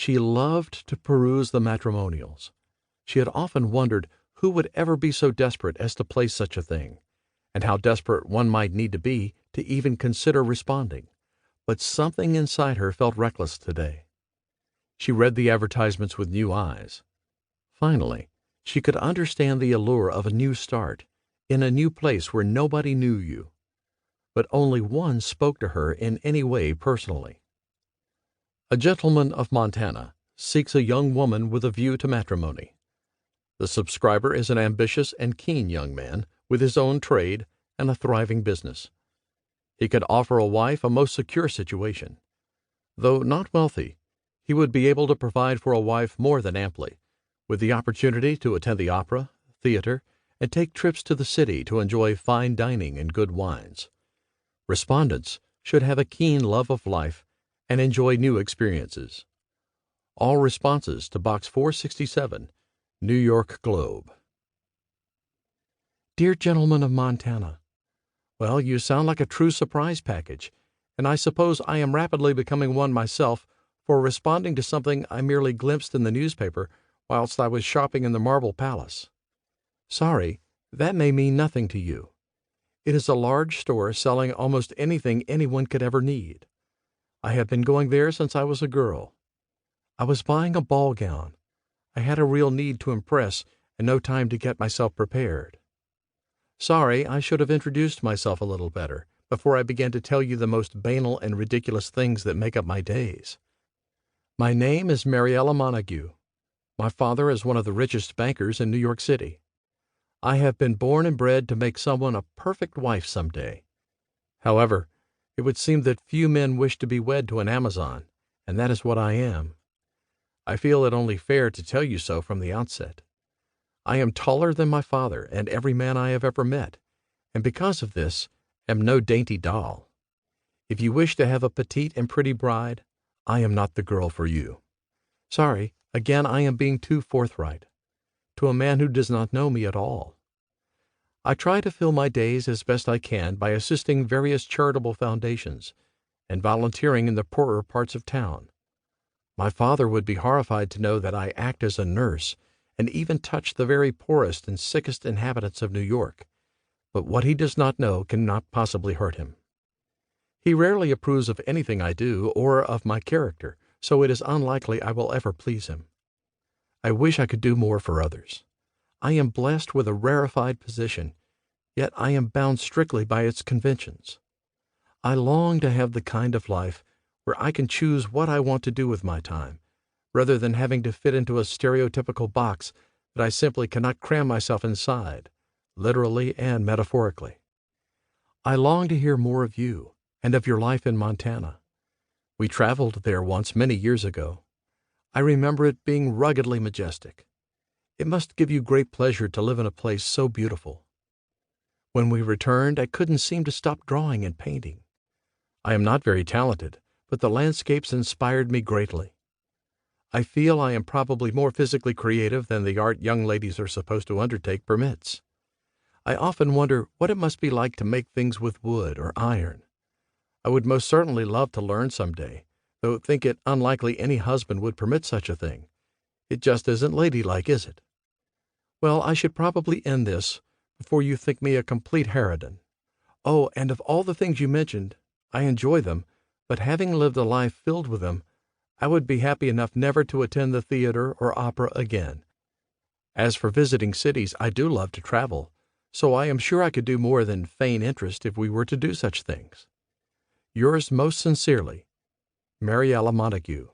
She loved to peruse the matrimonials. She had often wondered who would ever be so desperate as to place such a thing, and how desperate one might need to be to even consider responding. But something inside her felt reckless today. She read the advertisements with new eyes. Finally, she could understand the allure of a new start, in a new place where nobody knew you. But only one spoke to her in any way personally. A gentleman of Montana seeks a young woman with a view to matrimony. The subscriber is an ambitious and keen young man with his own trade and a thriving business. He could offer a wife a most secure situation. Though not wealthy, he would be able to provide for a wife more than amply, with the opportunity to attend the opera, theater, and take trips to the city to enjoy fine dining and good wines. Respondents should have a keen love of life and enjoy new experiences. All responses to Box 467, New York Globe. Dear Gentleman of Montana, well, you sound like a true surprise package, and I suppose I am rapidly becoming one myself for responding to something I merely glimpsed in the newspaper whilst I was shopping in the Marble Palace. Sorry, that may mean nothing to you. It is a large store selling almost anything anyone could ever need. I have been going there since I was a girl. I was buying a ball gown. I had a real need to impress and no time to get myself prepared. Sorry, I should have introduced myself a little better before I began to tell you the most banal and ridiculous things that make up my days. My name is Mariella Montague. My father is one of the richest bankers in New York City. I have been born and bred to make someone a perfect wife some day. However, it would seem that few men wish to be wed to an Amazon, and that is what I am. I feel it only fair to tell you so from the outset. I am taller than my father and every man I have ever met, and because of this, am no dainty doll. If you wish to have a petite and pretty bride, I am not the girl for you. Sorry, again I am being too forthright. To a man who does not know me at all. I try to fill my days as best I can by assisting various charitable foundations and volunteering in the poorer parts of town. My father would be horrified to know that I act as a nurse and even touch the very poorest and sickest inhabitants of New York, but what he does not know cannot possibly hurt him. He rarely approves of anything I do or of my character, so it is unlikely I will ever please him. I wish I could do more for others. I am blessed with a rarefied position, yet I am bound strictly by its conventions. I long to have the kind of life where I can choose what I want to do with my time, rather than having to fit into a stereotypical box that I simply cannot cram myself inside, literally and metaphorically. I long to hear more of you and of your life in Montana. We traveled there once many years ago. I remember it being ruggedly majestic. It must give you great pleasure to live in a place so beautiful. When we returned, I couldn't seem to stop drawing and painting. I am not very talented, but the landscapes inspired me greatly. I feel I am probably more physically creative than the art young ladies are supposed to undertake permits. I often wonder what it must be like to make things with wood or iron. I would most certainly love to learn some day, though think it unlikely any husband would permit such a thing. It just isn't ladylike, is it? Well, I should probably end this before you think me a complete harridan. Oh, and of all the things you mentioned, I enjoy them, but having lived a life filled with them, I would be happy enough never to attend the theater or opera again. As for visiting cities, I do love to travel, so I am sure I could do more than feign interest if we were to do such things. Yours most sincerely, Mariella Montague.